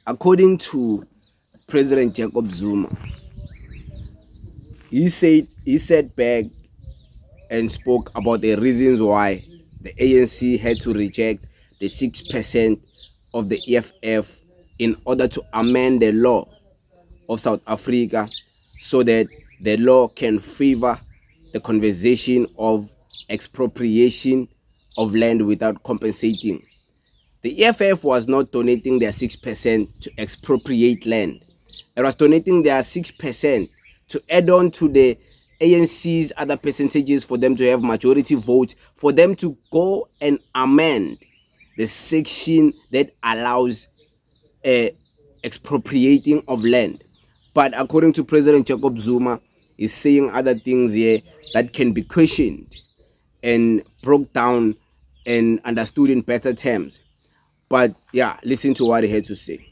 according to President Jacob Zuma, he said back and spoke about the reasons why the ANC had to reject the 6% of the EFF in order to amend the law of South Africa so that the law can favor the conversation of expropriation of land without compensating. The EFF was not donating their 6% to expropriate land. It was donating their 6% to add on to the ANC's other percentages for them to have majority vote, for them to go and amend the section that allows expropriating of land. But according to President Jacob Zuma, he's saying other things here that can be questioned and broke down and understood in better terms. But yeah, listen to what he had to say.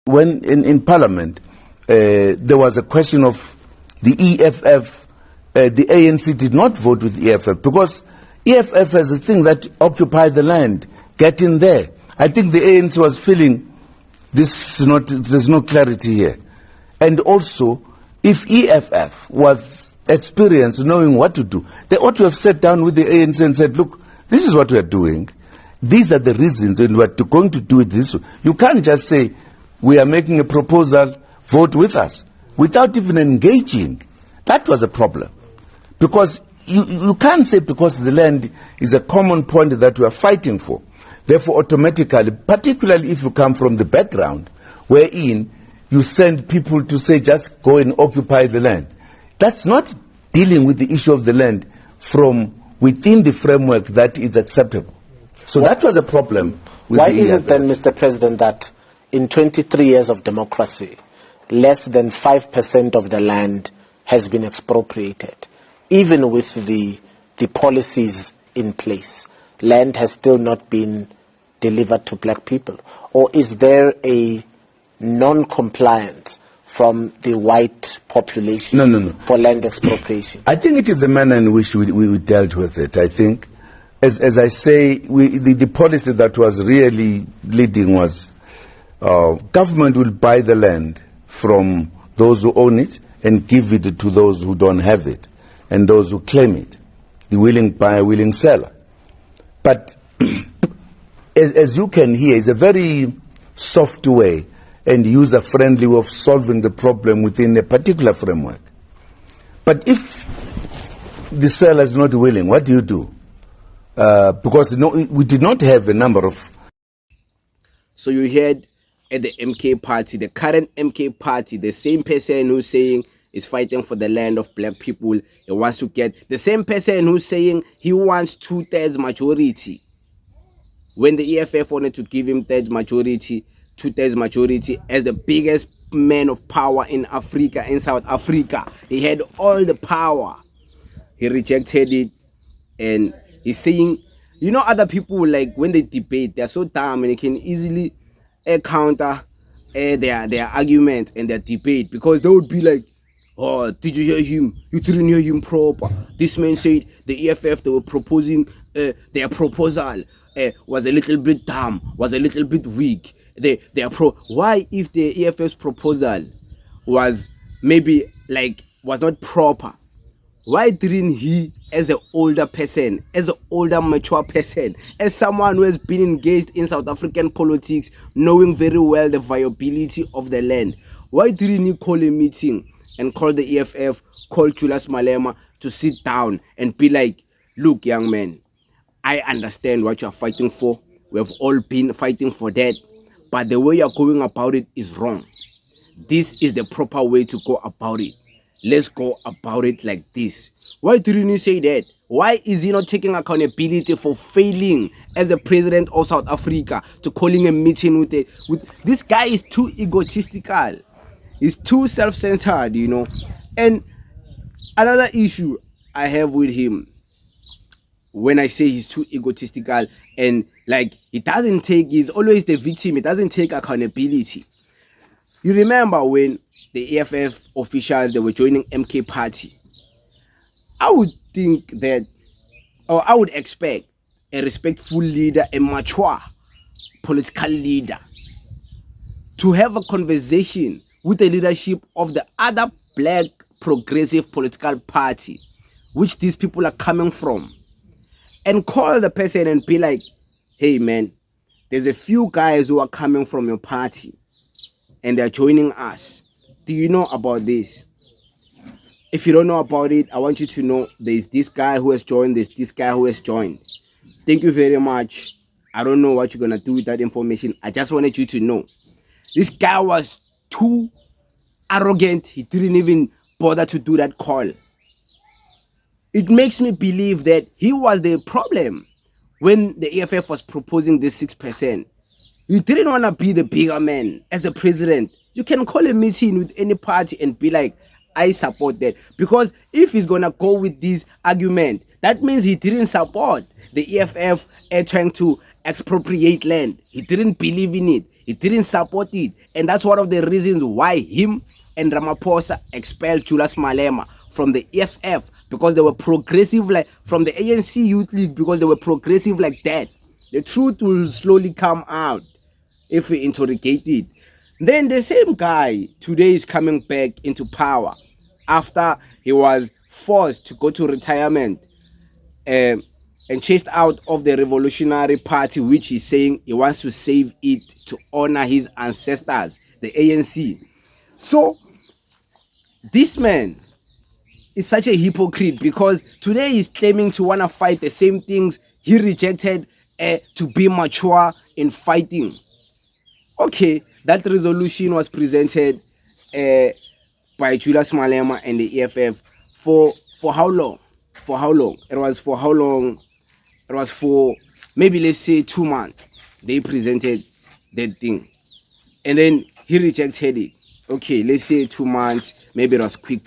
When in Parliament, there was a question of the EFF, the ANC did not vote with EFF because EFF has a thing that occupy the land, get in there. I think the ANC was feeling there's no clarity here. And also, if EFF was experienced knowing what to do, they ought to have sat down with the ANC and said, look, this is what we are doing. These are the reasons, and we're going to do it this way. You can't just say, we are making a proposal, vote with us, without even engaging. That was a problem. Because you can't say because the land is a common point that we are fighting for. Therefore, automatically, particularly if you come from the background, wherein you send people to say, just go and occupy the land. That's not dealing with the issue of the land from within the framework that is acceptable. So that was a problem. Why is it then, Mr. President, that in 23 years of democracy, less than 5% of the land has been expropriated? Even with the policies in place, land has still not been delivered to black people? Or is there a non-compliance from the white population for land expropriation? I think it is the manner in which we dealt with it. I think, as I say, the policy that was really leading was government will buy the land from those who own it and give it to those who don't have it and those who claim it, the willing buyer, willing seller. But as you can hear, it's a very soft way and user-friendly way of solving the problem within a particular framework. But if the seller is not willing, what do you do? Because we did not have a number of... So you heard at the MK party, the current MK party, the same person who's saying is fighting for the land of black people, he wants to get the same person who's saying he wants 2/3 majority. When the EFF wanted to give him 2/3 majority as the biggest man of power in Africa, in South Africa, he had all the power. He rejected it, and he's saying, you know, other people, like when they debate, they're so dumb and they can easily counter their argument and their debate, because they would be like, oh, did you hear him? You didn't hear him proper. This man said the EFF, they were proposing, their proposal was a little bit dumb, was a little bit weak. Why, if the EFF's proposal was maybe like was not proper, why didn't he, as an older person, as an older mature person, as someone who has been engaged in South African politics, knowing very well the viability of the land, why didn't he call a meeting and call the EFF, call Julius Malema to sit down and be like, look, young man, I understand what you're fighting for. We have all been fighting for that. But the way you're going about it is wrong. This is the proper way to go about it. Let's go about it like this. Why didn't you say that? Why is he not taking accountability for failing as the president of South Africa, to calling a meeting with this guy? Is too egotistical. He's too self-centered, you know. And another issue I have with him, when I say he's too egotistical and like he's always the victim, he doesn't take accountability. You remember when the EFF officials, they were joining MK party, I would think that, or I would expect a respectful leader, a mature political leader, to have a conversation with the leadership of the other black progressive political party, which these people are coming from, and call the person and be like, hey man, there's a few guys who are coming from your party and they're joining us. Do you know about this? If you don't know about it, I want you to know there's this guy who has joined, there's this guy who has joined. Thank you very much. I don't know what you're gonna do with that information. I just wanted you to know. This guy was too arrogant. He didn't even bother to do that call. It makes me believe that he was the problem when the EFF was proposing this 6%. You didn't want to be the bigger man as the president. You can call a meeting with any party and be like, I support that. Because if he's going to go with this argument, that means he didn't support the EFF trying to expropriate land. He didn't believe in it. He didn't support it. And that's one of the reasons why him and Ramaphosa expelled Julius Malema from the EFF, because they were progressive, like from the ANC Youth League, because they were progressive like that. The truth will slowly come out if we interrogate it. Then the same guy today is coming back into power after he was forced to go to retirement and chased out of the Revolutionary Party, which is saying he wants to save it to honor his ancestors, the ANC. So this man is such a hypocrite, because today he's claiming to want to fight the same things he rejected to be mature in fighting. Okay, that resolution was presented by Julius Malema and the EFF for how long? For how long? It was for how long? It was for maybe, let's say, 2 months. They presented that thing. And then he rejected it. Okay, let's say 2 months. Maybe it was quick.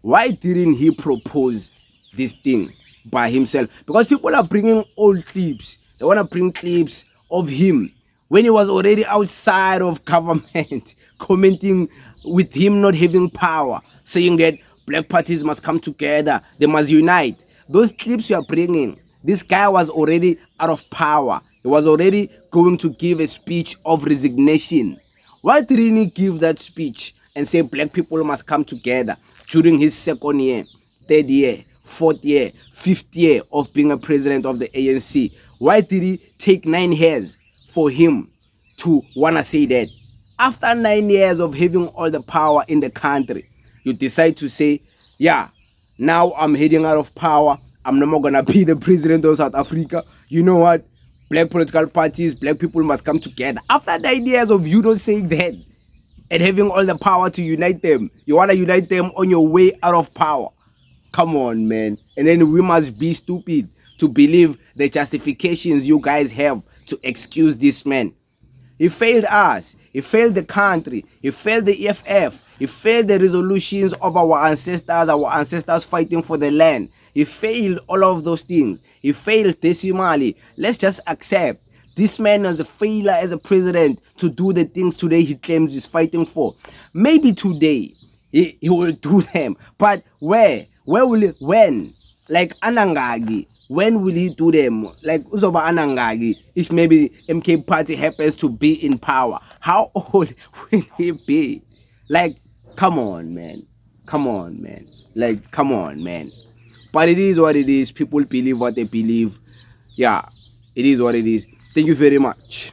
Why didn't he propose this thing by himself? Because people are bringing old clips. They want to bring clips of him when he was already outside of government, commenting with him not having power, saying that black parties must come together, they must unite. Those clips you are bringing, this guy was already out of power. He was already going to give a speech of resignation. Why didn't he give that speech and say black people must come together during his 2nd year, 3rd year, 4th year, 5th year of being a president of the ANC? Why did he take 9 years for him to want to say that? After 9 years of having all the power in the country, you decide to say, yeah, now I'm heading out of power. I'm no more going to be the president of South Africa. You know what? Black political parties, black people must come together. After 9 years of you not saying that and having all the power to unite them, you want to unite them on your way out of power. Come on, man. And then we must be stupid to believe the justifications you guys have to excuse this man. He failed us. He failed the country. He failed the EFF. He failed the resolutions of our ancestors fighting for the land. He failed all of those things. He failed decimally. Let's just accept this man is a failure as a president to do the things today he claims he's fighting for. Maybe today he will do them. But where? Where will he? When? Like Anangagi. When will he do them? Like Uzoba Anangagi. If maybe MK party happens to be in power, how old will he be? Like, come on, man. Come on, man. Like, come on, man. But it is what it is. People believe what they believe. Yeah, it is what it is. Thank you very much.